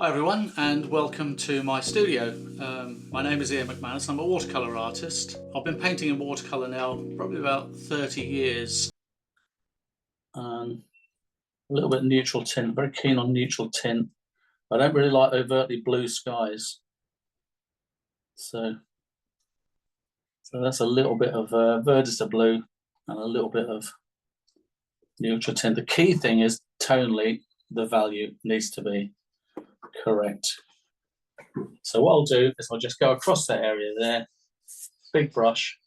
Hi everyone, and welcome to my studio. My name is Ian McManus. I'm a watercolor artist. I've been painting in watercolor now probably about 30 years. A little bit neutral tint, very keen on neutral tint. I don't really like overtly blue skies. So that's a little bit of verdicity blue and a little bit of neutral tint. The key thing is tonally, the value needs to be correct. So what I'll do is I'll just go across that area there, big brush,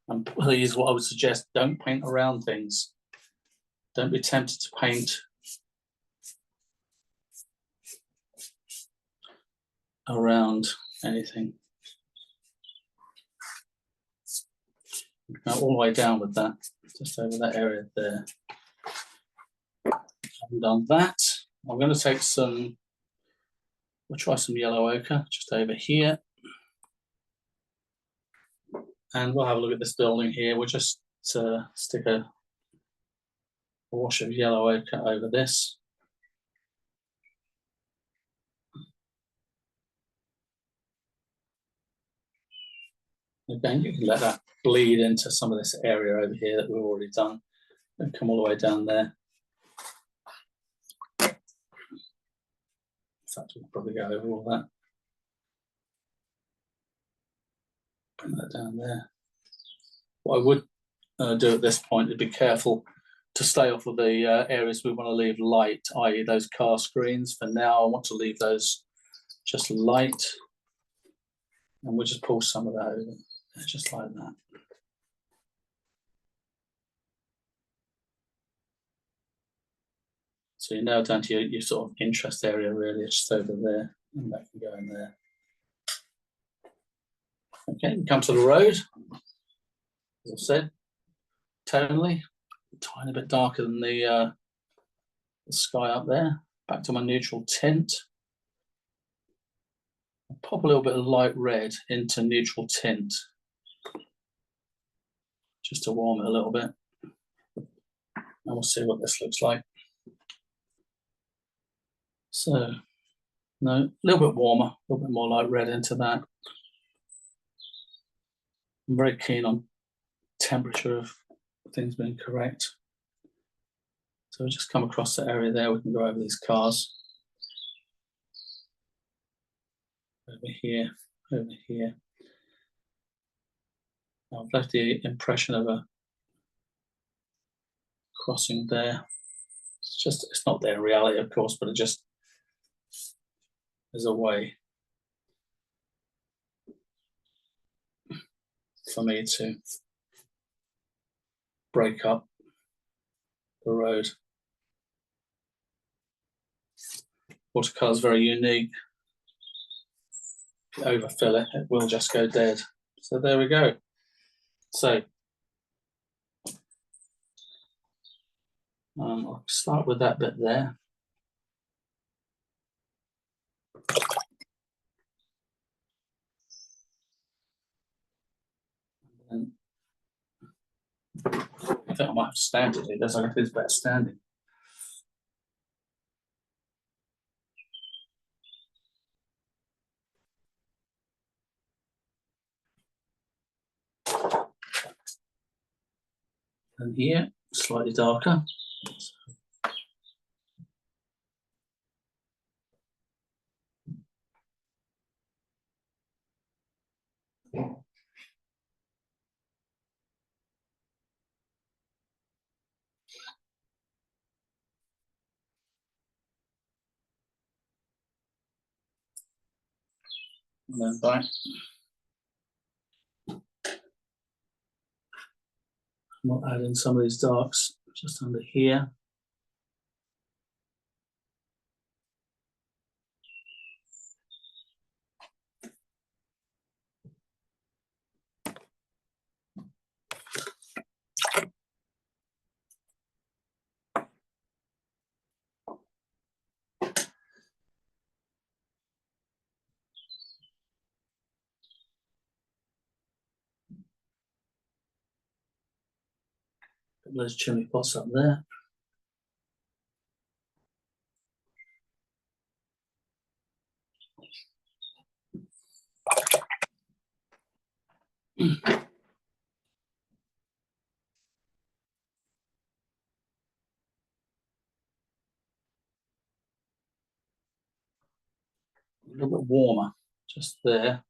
and please, what I would suggest, don't paint around things. Don't be tempted to paint around anything. Go all the way down with that, just over that area there. Having done that, I'm going to take some, we'll try some yellow ochre just over here. And we'll have a look at this building here. We'll just stick a wash of yellow ochre over this. Again, you can let that bleed into some of this area over here that we've already done and come all the way down there. In fact, we'll probably go over all that. Bring that down there. What I would do at this point is be careful to stay off of the areas we want to leave light, i.e. those car screens. For now, I want to leave those just light. And we'll just pull some of that over, just like that. So you're now down to your sort of interest area, really, just over there, and that can go in there. Okay, we come to the road. As I've said, tonally, a tiny bit darker than the sky up there. Back to my neutral tint. I'll pop a little bit of light red into neutral tint, just to warm it a little bit. And we'll see what this looks like. So, no, a little bit warmer, a little bit more light red into that. I'm very keen on temperature of things being correct. So we'll just come across the area there. We can go over these cars. Over here, over here. I've left the impression of a crossing there. It's not there in reality, of course, but it just is a way for me to break up the road. Watercolor is very unique. If you overfill it, it will just go dead. So there we go. So I'll start with that bit there. And I think I might have to stand it. It does like it's better standing. And here, slightly darker. And then back. We'll add in some of these darks just under here. Put those chimney pots up there. A little bit warmer, just there.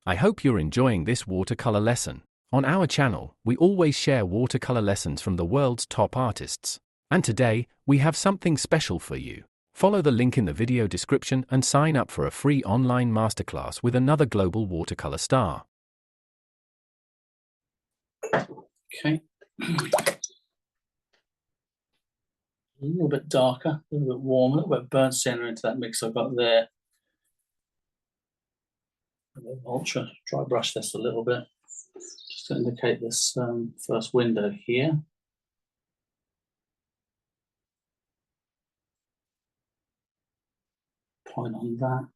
I hope you're enjoying this watercolor lesson. On our channel, we always share watercolor lessons from the world's top artists. And today, we have something special for you. Follow the link in the video description and sign up for a free online masterclass with another global watercolor star. Okay. A little bit darker, a little bit warmer, a little bit burnt sienna into that mix I've got there. Ultra dry brush this a little bit, just to indicate this first window here. Point on that.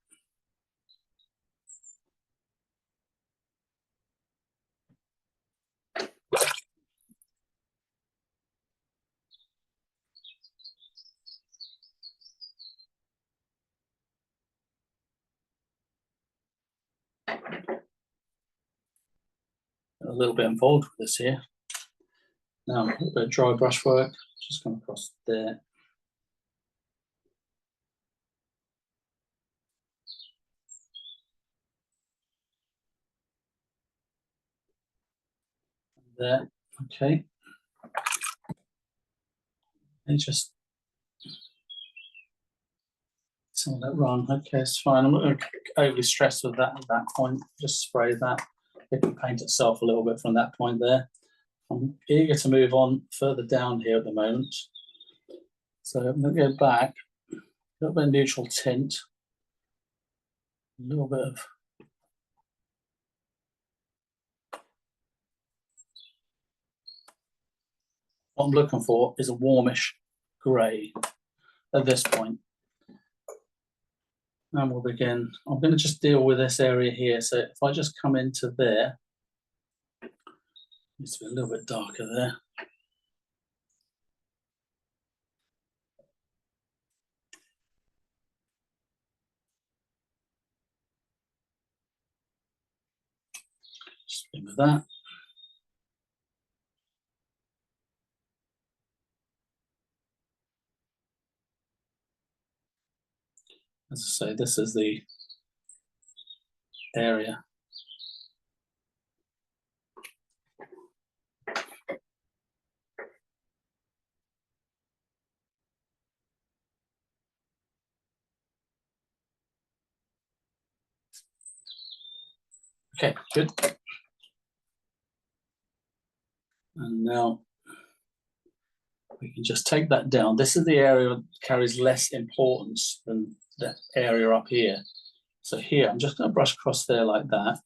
A little bit involved with this here. Now, a little bit of dry brush work, just come across there. There, okay. And just some of that run. Okay, it's fine. I'm not going to overly stress with that at that point. Just spray that. It can paint itself a little bit from that point there. I'm eager to move on further down here at the moment. So I'm going to go back, a little bit of neutral tint, a little bit of what I'm looking for is a warmish grey at this point. And we'll begin. I'm going to just deal with this area here. So if I just come into there, it needs to be a little bit darker there. Just with that. As I say, this is the area. Okay, good. And now we can just take that down. This is the area that carries less importance than the area up here. So here, I'm just going to brush across there like that.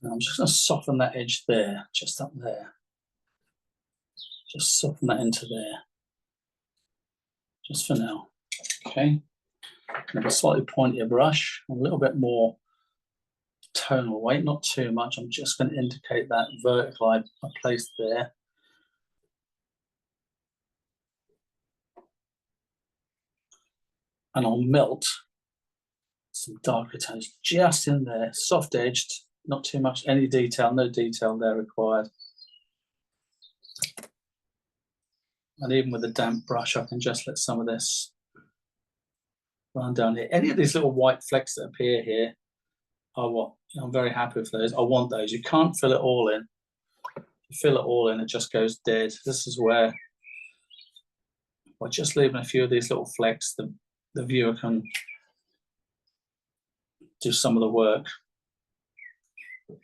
And I'm just going to soften that edge there, just up there. Just soften that into there. Just for now. Okay. And a slightly pointier brush, a little bit more tonal weight, not too much. I'm just going to indicate that vertical I placed there. And I'll melt some darker tones just in there, soft edged, not too much, any detail, no detail there required. And even with a damp brush, I can just let some of this run down here. Any of these little white flecks that appear here are what I'm very happy with those. I want those. You can't fill it all in. If you fill it all in, it just goes dead. This is where by just leaving a few of these little flecks, the viewer can do some of the work. A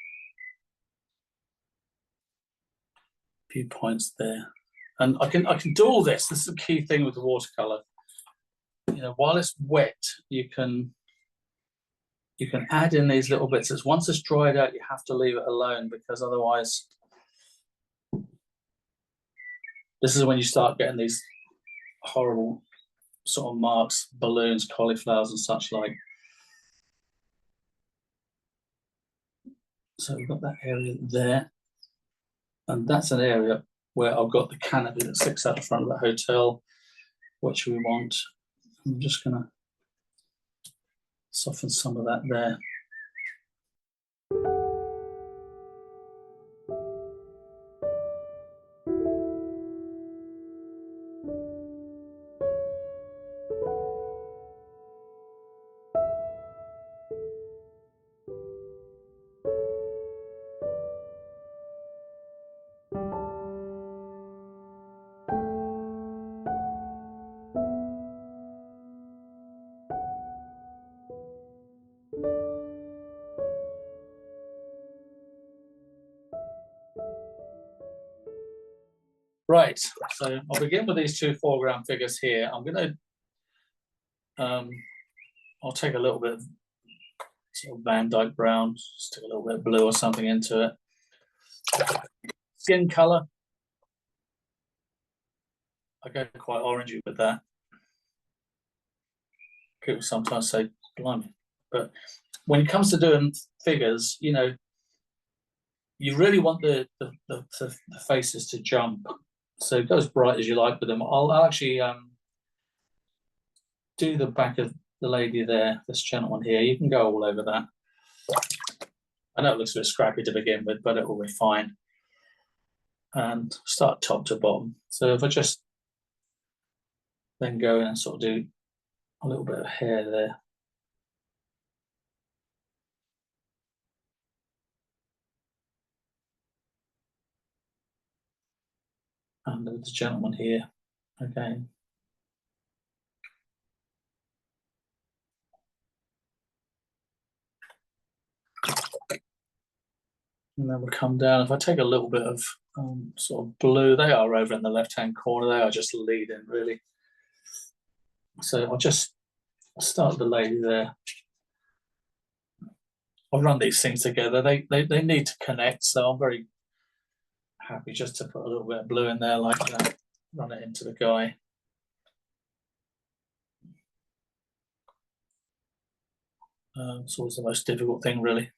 few points there. And I can do all this. This is the key thing with the watercolor. You know, while it's wet, you can add in these little bits. It's once it's dried out, you have to leave it alone, because otherwise, this is when you start getting these horrible sort of marks, balloons, cauliflowers, and such like. So we've got that area there, and that's an area where I've got the canopy that sticks out the front of the hotel, which we want. I'm just going to soften some of that there. Right, so I'll begin with these two foreground figures here. I'm going to, I'll take a little bit of sort of Van Dyke brown, stick a little bit of blue or something into it. Skin color, I go quite orangey with that. People sometimes say, blimey, but when it comes to doing figures, you know, you really want the faces to jump. So go as bright as you like with them. I'll actually do the back of the lady there, this gentleman here. You can go all over that. I know it looks a bit scrappy to begin with, but it will be fine. And start top to bottom. So if I just then go in and sort of do a little bit of hair there. And the gentleman here again. And then we'll come down. If I take a little bit of sort of blue, they are over in the left-hand corner. They are just leading, really. So I'll just start the lady there. I'll run these things together. They need to connect, so I'm very happy just to put a little bit of blue in there like that. Run it into the guy. It's always the most difficult thing, really.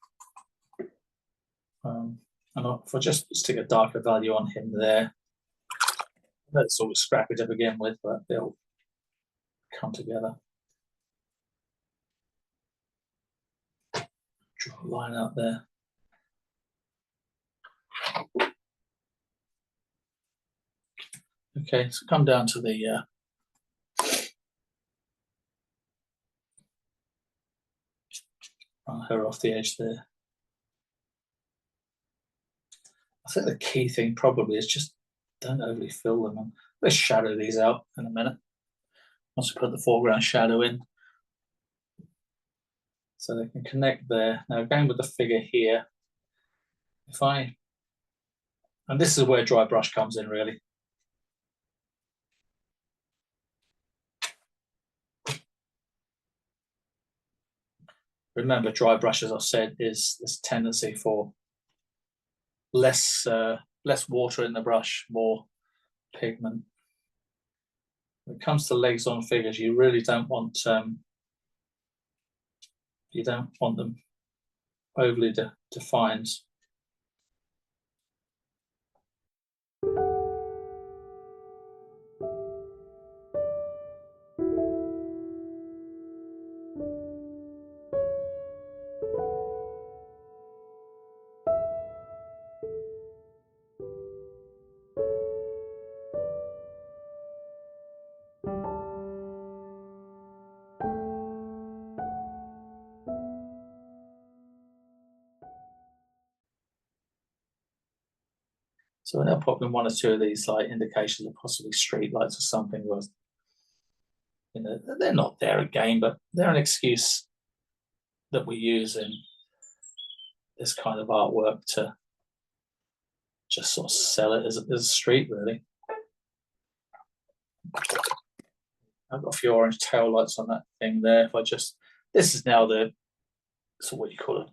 And if I just stick a darker value on him there, that's always scrappy to begin with, but they'll come together. Draw a line out there. Okay, so come down to the run her off the edge there. I think the key thing probably is just don't overly fill them. Let's shadow these out in a minute. Once we put the foreground shadow in, so they can connect there. Now again with the figure here, and this is where dry brush comes in really. Remember, dry brush, as I've said, is this tendency for less water in the brush, more pigment. When it comes to legs on figures, you really don't want them overly defined. So they'll pop in one or two of these like indications of possibly street lights or something. Where, you know, they're not there again, but they're an excuse that we use in this kind of artwork to just sort of sell it as a street, really. I've got a few orange tail lights on that thing there. If I just, this is now so what you call it,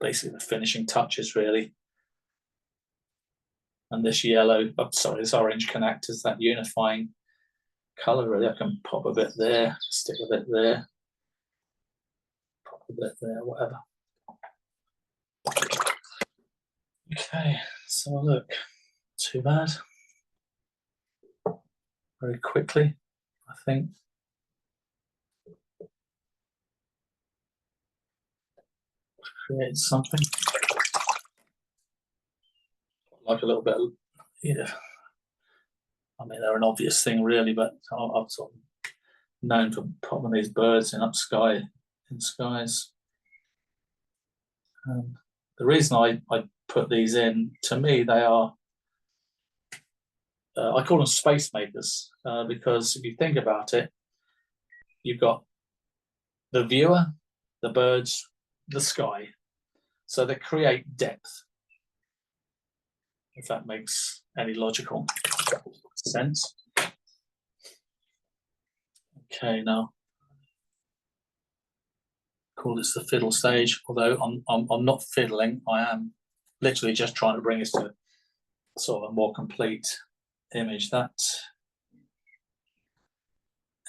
basically the finishing touches, really. And this yellow, this orange connector is that unifying color, really. I can pop a bit there, stick a bit there, pop a bit there, whatever. Okay, so look, too bad. Very quickly, I think. Create something. Like a little bit of, I mean, they're an obvious thing really, but I've sort of known for putting these birds in skies. The reason I put these in, to me, they are, I call them space makers, because if you think about it, you've got the viewer, the birds, the sky. So they create depth, if that makes any logical sense. Okay, now call this the fiddle stage, although I'm not fiddling. I am literally just trying to bring us to sort of a more complete image. That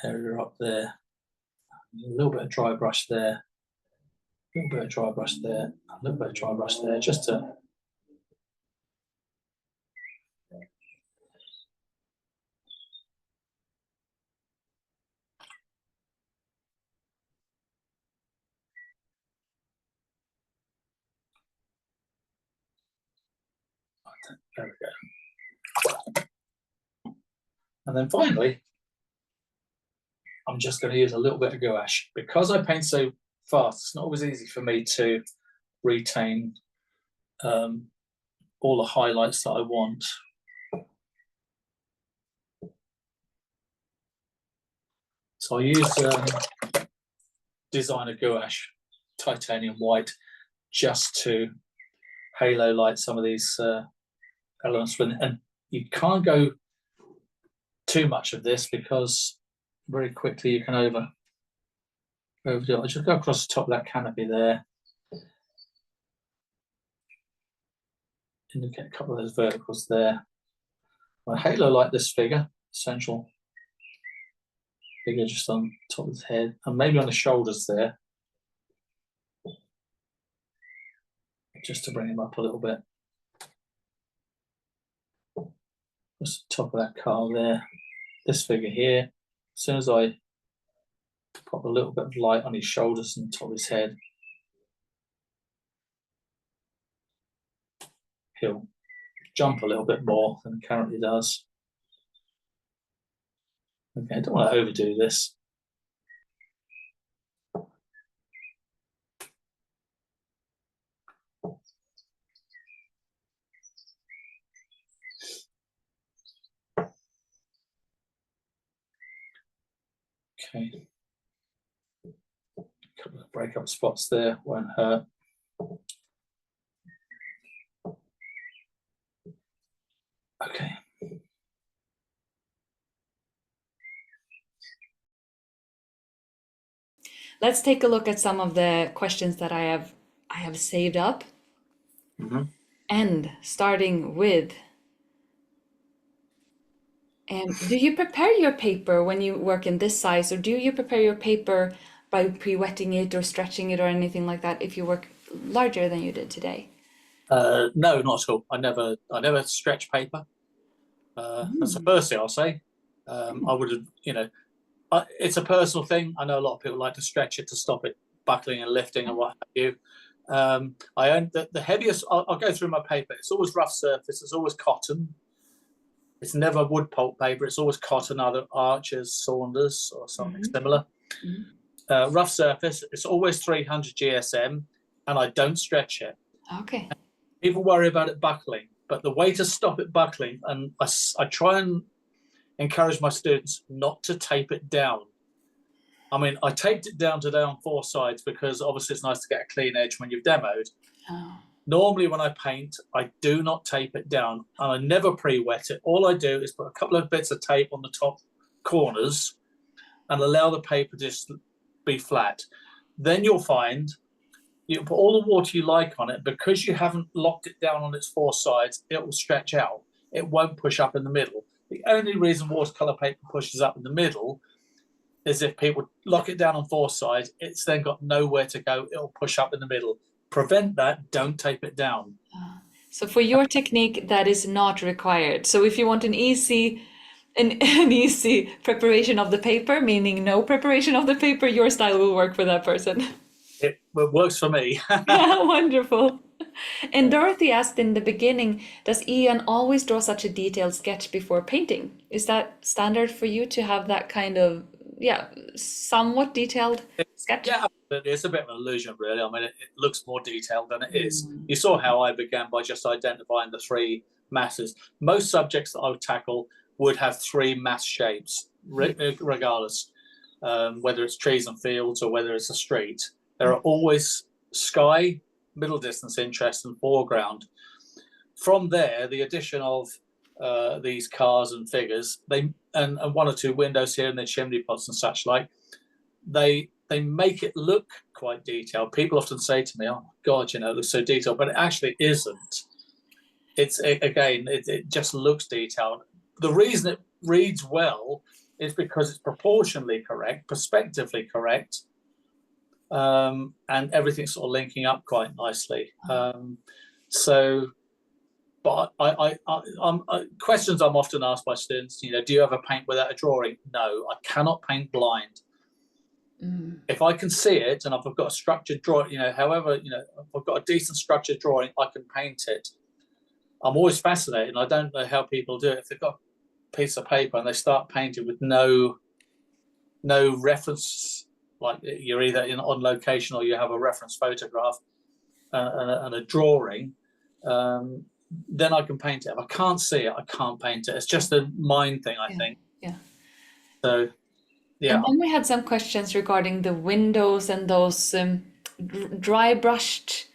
area up there, a little bit of dry brush there, a little bit of dry brush there, a little bit of dry brush there, just to there we go. And then finally, I'm just going to use a little bit of gouache. Because I paint so fast, it's not always easy for me to retain all the highlights that I want. So I use designer gouache, titanium white, just to halo light some of these elements. And you can't go too much of this because very quickly you can overdo it. I just go across the top of that canopy there. And you get a couple of those verticals there. I halo light this figure, central figure just on top of his head, and maybe on the shoulders there, just to bring him up a little bit. Just the top of that car there. This figure here, as soon as I pop a little bit of light on his shoulders and top of his head, he'll jump a little bit more than he currently does. Okay, I don't want to overdo this. Okay. A couple of breakup spots there, won't hurt. Okay. Let's take a look at some of the questions that I have saved up. Mm-hmm. And starting with, do you prepare your paper when you work in this size, or do you prepare your paper by pre-wetting it or stretching it or anything like that if you work larger than you did today? No, not at all. I never stretch paper. That's the first thing I'll say. I would have, it's a personal thing. I know a lot of people like to stretch it to stop it buckling and lifting and what have you. I own the heaviest. I'll go through my paper. It's always rough surface. It's always cotton. It's never wood pulp paper. It's always cotton, either Archers, Saunders, or something similar. Rough surface. It's always 300 GSM, and I don't stretch it. Okay. People worry about it buckling, but the way to stop it buckling, and I try and encourage my students not to tape it down. I mean, I taped it down today on 4 sides because obviously it's nice to get a clean edge when you've demoed. Oh. Normally when I paint, I do not tape it down, and I never pre-wet it. All I do is put a couple of bits of tape on the top corners and allow the paper just to be flat. Then you'll find you put all the water you like on it. Because you haven't locked it down on its 4 sides, it will stretch out. It won't push up in the middle. The only reason watercolor paper pushes up in the middle is if people lock it down on 4 sides, it's then got nowhere to go. It'll push up in the middle. Prevent that. Don't tape it down. So for your technique, that is not required. So if you want an easy preparation of the paper, meaning no preparation of the paper, your style will work for that person. It works for me. Wonderful. And Dorothy asked in the beginning, does Ian always draw such a detailed sketch before painting? Is that standard for you to have that kind of, somewhat detailed sketch? Yeah, it's a bit of an illusion, really. I mean, it looks more detailed than it is. You saw how I began by just identifying the three masses. Most subjects that I would tackle would have three mass shapes, regardless, whether it's trees and fields or whether it's a street. There are always sky, middle distance interest, and foreground. From there, the addition of these cars and figures, and one or two windows here and the chimney pots and such like, they make it look quite detailed. People often say to me, "Oh God, it looks so detailed," but it actually isn't. It just looks detailed. The reason it reads well is because it's proportionally correct, perspectively correct, and everything's sort of linking up quite nicely. But questions I'm often asked by students, do you ever paint without a drawing? No, I cannot paint blind. If I can see it and if I've got a structured drawing, if I've got a decent structured drawing, I can paint it. I'm always fascinated, and I don't know how people do it. If they've got a piece of paper and they start painting with no reference, like you're either on location or you have a reference photograph and a drawing, then I can paint it. If I can't see it, I can't paint it. It's just a mind thing, I think. Yeah. So, yeah. And then we had some questions regarding the windows and those dry brushed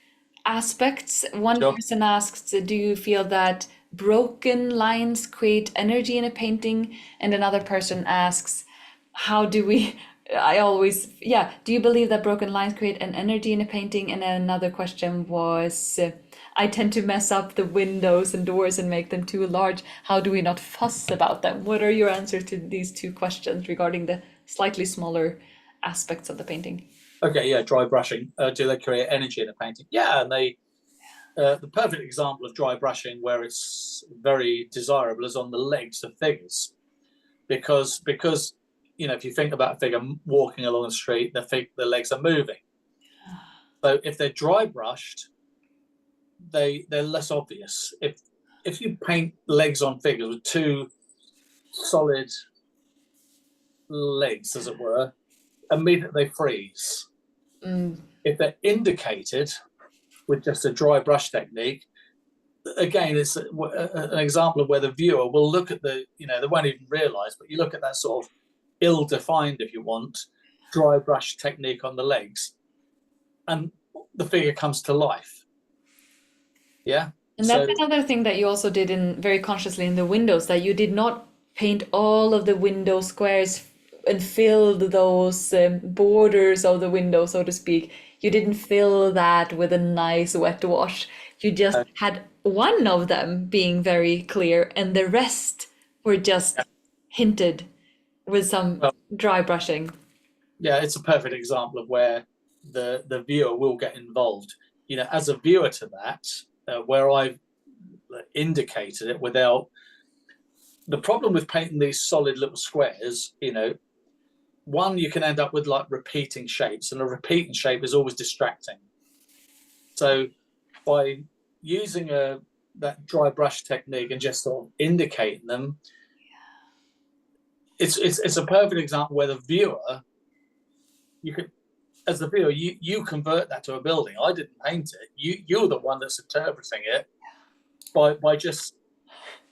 aspects. One person asked, do you feel that broken lines create energy in a painting? And another person asks, do you believe that broken lines create an energy in a painting? And then another question was, I tend to mess up the windows and doors and make them too large. How do we not fuss about them? What are your answers to these two questions regarding the slightly smaller aspects of the painting? Okay, yeah, dry brushing. Do they create energy in a painting? Yeah, and the perfect example of dry brushing where it's very desirable is on the legs of figures, because if you think about a figure walking along the street, the legs are moving. So if they're dry brushed, they're less obvious. If you paint legs on figures with two solid legs, as it were, immediately they freeze. If they're indicated with just a dry brush technique, again, it's an example of where the viewer will look at they won't even realize, but you look at that sort of ill-defined, if you want, dry brush technique on the legs, and the figure comes to life. Yeah. And that's another thing that you also did very consciously in the windows, that you did not paint all of the window squares and filled those borders of the window, so to speak. You didn't fill that with a nice wet wash. You just had one of them being very clear, and the rest were just hinted with some dry brushing. Yeah, it's a perfect example of where the viewer will get involved. As a viewer to that, where I've indicated it without. The problem with painting these solid little squares, one, you can end up with like repeating shapes, and a repeating shape is always distracting. So by using that dry brush technique and just sort of indicating them, it's a perfect example where the viewer, as the viewer, you convert that to a building. I didn't paint it. You're the one that's interpreting it by just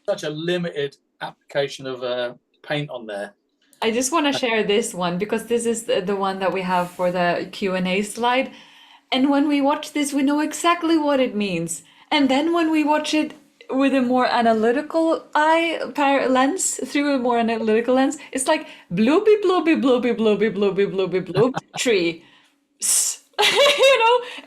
such a limited application of paint on there. I just want to share this one because this is the one that we have for the Q&A slide. And when we watch this, we know exactly what it means. And then when we watch it with a more analytical lens, through a more analytical lens, it's like blooby, blooby, blooby, blooby, blooby, blooby, bloob, tree.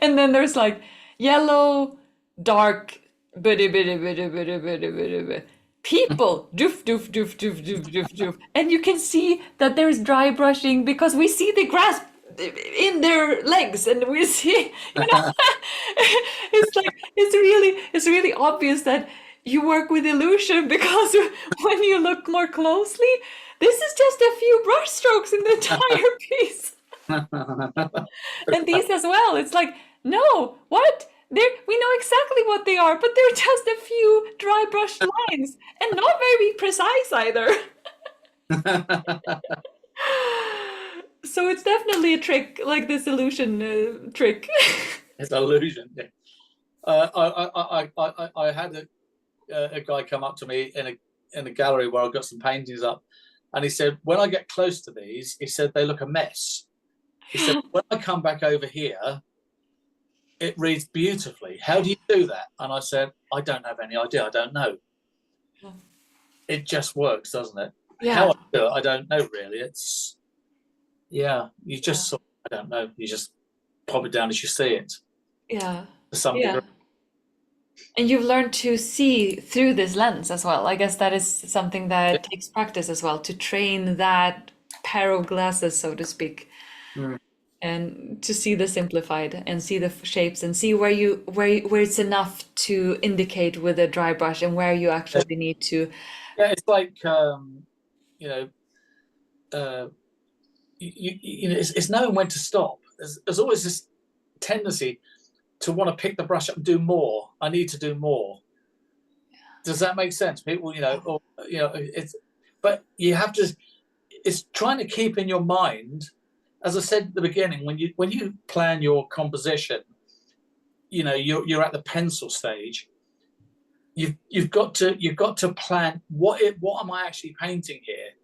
And then there's like yellow, dark, bitty, bitty, bitty, bitty, bitty, bitty, bitty. People, doof, doof, doof, doof, doof, doof, doof. And you can see that there's dry brushing because we see the grass in their legs, and we see, you know, it's like it's really obvious that you work with illusion, because when you look more closely, this is just a few brush strokes in the entire piece. And these as well. It's like, no, what? We know exactly what they are, but they're just a few dry brushed lines, and not very precise either. So it's definitely a trick, like this illusion trick. It's an illusion. Yeah. I had a guy come up to me in a gallery where I've got some paintings up, and he said, when I get close to these, he said, they look a mess. He said, when I come back over here, it reads beautifully. How do you do that? And I said, I don't have any idea. I don't know. It just works, doesn't it? Yeah. How I do it, I don't know really. It's, yeah, you just sort of, I don't know. You just pop it down as you see it. Yeah. To some degree. And you've learned to see through this lens as well. I guess that is something that takes practice as well, to train that pair of glasses, so to speak. And to see the simplified and see the shapes and see where it's enough to indicate with a dry brush and where you actually need to. Yeah, it's like you know, it's knowing when to stop. There's always this tendency to want to pick the brush up and do more. I need to do more. Does that make sense? People, but you have to. It's trying to keep in your mind. As I said at the beginning, when you plan your composition, you're at the pencil stage. You've got to plan what am I actually painting here?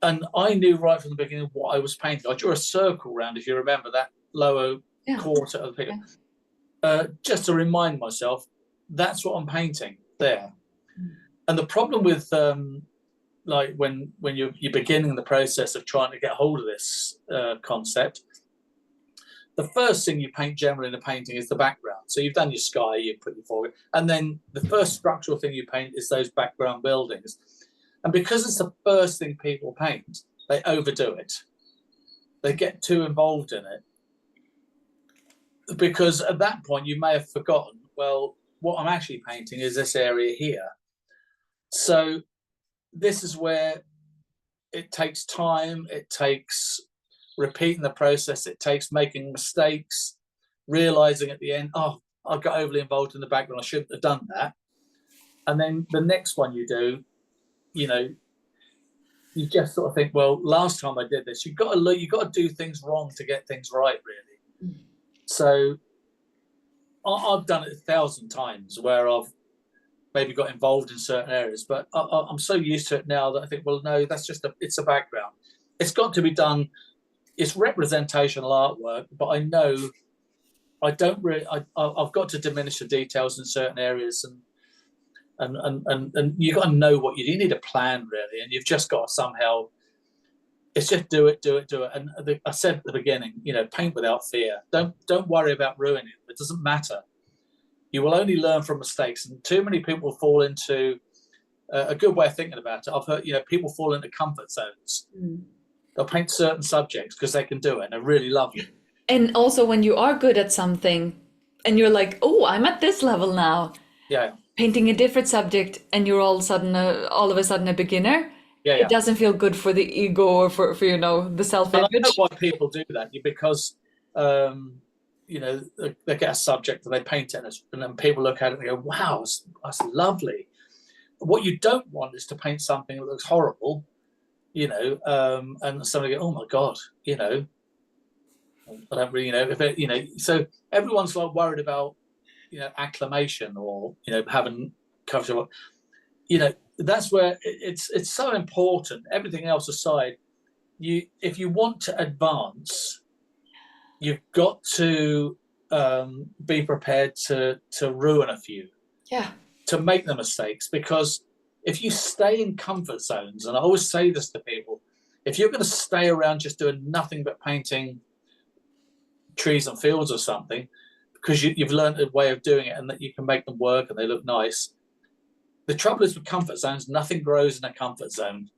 And I knew right from the beginning what I was painting. I drew a circle around, if you remember, that lower quarter of the picture, just to remind myself that's what I'm painting there. And the problem with like when you're beginning the process of trying to get hold of this concept, the first thing you paint generally in a painting is the background. So you've done your sky, you put your foreground, and then the first structural thing you paint is those background buildings. And because it's the first thing people paint, they overdo it. They get too involved in it. Because at that point you may have forgotten, well, what I'm actually painting is this area here. So this is where it takes time, it takes repeating the process, it takes making mistakes, realizing at the end, oh, I got overly involved in the background, I shouldn't have done that. And then the next one you do, you just sort of think, well, last time I did this, you've got to do things wrong to get things right, really. So I've done it 1,000 times where I've maybe got involved in certain areas, but I'm so used to it now that I think, well, no, that's just it's a background. It's got to be done. It's representational artwork, but I know I don't really. I've got to diminish the details in certain areas, and you got to know what you do. You need a plan, really, and you've just got to somehow. It's just do it. And I said at the beginning, paint without fear. Don't worry about ruining it. It doesn't matter. You will only learn from mistakes, and too many people fall into a good way of thinking about it. I've heard, people fall into comfort zones. They'll paint certain subjects because they can do it and they really love it. And also when you are good at something and you're like, oh, I'm at this level now. Yeah. Painting a different subject and you're all of a sudden a beginner. Yeah. It doesn't feel good for the ego or for the self-image. I know why people do that, because they get a subject and they paint it, and then people look at it and they go, wow, that's lovely. What you don't want is to paint something that looks horrible, and somebody go, oh my God, I don't really know if it, so everyone's like worried about, acclamation or, having coverage. That's where it's so important. Everything else aside, if you want to advance, you've got to be prepared to ruin a few, to make the mistakes. Because if you stay in comfort zones, and I always say this to people, if you're going to stay around just doing nothing but painting trees and fields or something, because you've learned a way of doing it and that you can make them work and they look nice. The trouble is with comfort zones, nothing grows in a comfort zone.